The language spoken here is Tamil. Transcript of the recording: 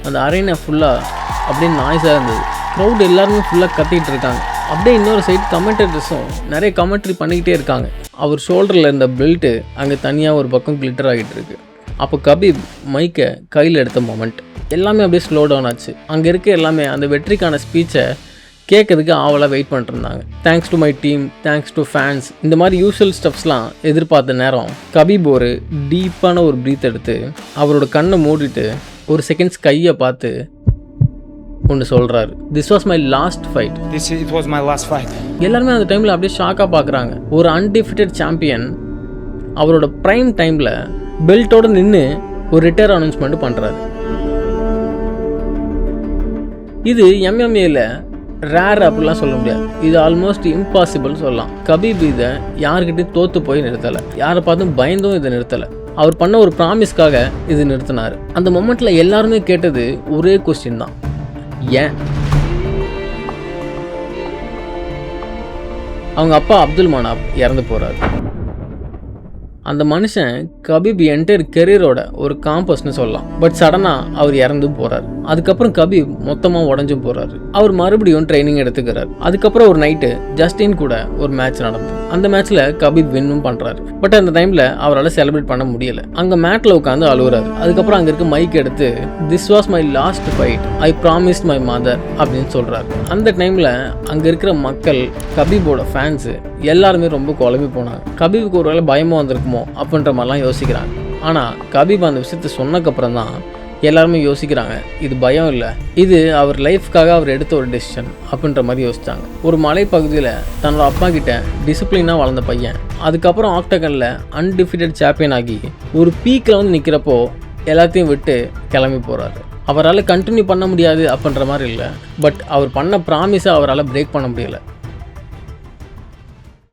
அந்த அரேனா ஃபுல்லாக அப்படியே நாய்ஸாக இருந்தது. க்ரௌட் எல்லாருமே ஃபுல்லாக கத்திகிட்டு இருக்காங்க. அப்படியே இன்னொரு சைடு கமெண்டேட்டர்ஸும் நிறைய கமெண்ட்ரி பண்ணிக்கிட்டே இருக்காங்க. அவர் ஷோல்டரில் இருந்த பெல்ட்டு அங்கே தனியாக ஒரு பக்கம் கிளிட்டர் ஆகிட்டு இருக்கு. அப்போ கபீப் மைக்கை கையில் எடுத்த மொமெண்ட் எல்லாமே அப்படியே ஸ்லோ டவுன் ஆச்சு. அங்கே இருக்க எல்லாமே அந்த வெற்றிக்கான ஸ்பீச்சை கேட்கறதுக்கு ஆவலாக வெயிட் பண்ணிட்டுருந்தாங்க. Thanks to my team, thanks to fans, இந்த மாதிரி யூஷுவல் ஸ்டெப்ஸ்லாம் எதிர்பார்த்த நேரம் கபீப் ஒரு டீப்பான ஒரு ப்ரீத் எடுத்து அவரோட கண்ணை மூடிட்டு ஒரு செகண்ட்ஸ் கையை பார்த்து ஒன்று சொல்கிறாரு. This was my last fight. எல்லாருமே அந்த டைமில் அப்படியே ஷாக்காக பார்க்குறாங்க. ஒரு அன்டிஃபிட்டட் சாம்பியன் அவரோட ப்ரைம் டைமில் பெல்ட்டோடு நின்று ஒரு ரிட்டையர் அனௌன்ஸ்மெண்ட் பண்ணுறாரு. இது எம்எம்ஏல ரேர் அப்படிலாம் சொல்ல முடியாது. இது ஆல்மோஸ்ட் இம்பாசிபிள் சொல்லலாம். கபீப் இதை யார்கிட்டையும் தோற்று போய் நிறுத்தலை, யாரை பார்த்தும் பயந்தும் இதை நிறுத்தலை. அவர் பண்ண ஒரு ப்ராமிஸ்க்காக இது நிறுத்தினார். அந்த மொமெண்ட்டில் எல்லாருமே கேட்டது ஒரே கொஸ்டின் தான், ஏன்? அவங்க அப்பா அப்துல் மனாப் இறந்து போகிறார். அந்த மனுஷன் கபீப் என்டையர் கெரியரோட ஒரு காம்பஸ்ன்னு சொல்லலாம். பட் சடனாக அவர் இறந்தும் போகிறார். அதுக்கப்புறம் கபீப் மொத்தமாக உடஞ்சும் போகிறாரு. அவர் மறுபடியும் ட்ரைனிங் எடுத்துக்கிறார். அதுக்கப்புறம் ஒரு நைட்டு ஜஸ்டின் கூட ஒரு மேட்ச் நடந்தது. அந்த மேட்ச்சில் கபீப் வின்னும் பண்ணுறாரு. பட் அந்த டைமில் அவரால் செலிப்ரேட் பண்ண முடியலை. அங்கே மேட்டில் உட்காந்து அழுகுறாரு. அதுக்கப்புறம் அங்கே இருக்க மைக் எடுத்து this was my last fight, I promised my mother அப்படின்னு சொல்கிறாரு. அந்த டைமில் அங்கே இருக்கிற மக்கள், கபீபோட ஃபேன்ஸு எல்லாருமே ரொம்ப குழம்பி போனாங்க. கபீபுக்கு ஒரு வேளை பயமாக வந்திருக்குமோ அப்படின்ற மாதிரிலாம் யோசிக்கிறாங்க. ஆனால் கபீப் அந்த விஷயத்த சொன்னக்கப்புறம் தான் எல்லாருமே யோசிக்கிறாங்க, இது பயம் இல்லை, இது அவர் லைஃப்காக அவர் எடுத்த ஒரு டெசிஷன் அப்படின்ற மாதிரி யோசித்தாங்க. ஒரு மலைப்பகுதியில் தன்னோட அப்பா கிட்ட டிசிப்ளினாக வளர்ந்த பையன் அதுக்கப்புறம் ஆக்டகனில் அன்டிஃபிட்டட் சாம்பியன் ஆகி ஒரு பீக்கில் வந்து நிற்கிறப்போ எல்லாத்தையும் விட்டு கிளம்பி போகிறாரு. அவரால் கண்டினியூ பண்ண முடியாது அப்படின்ற மாதிரி இல்லை, பட் அவர் பண்ண ப்ராமிஸை அவரால் பிரேக் பண்ண முடியலை.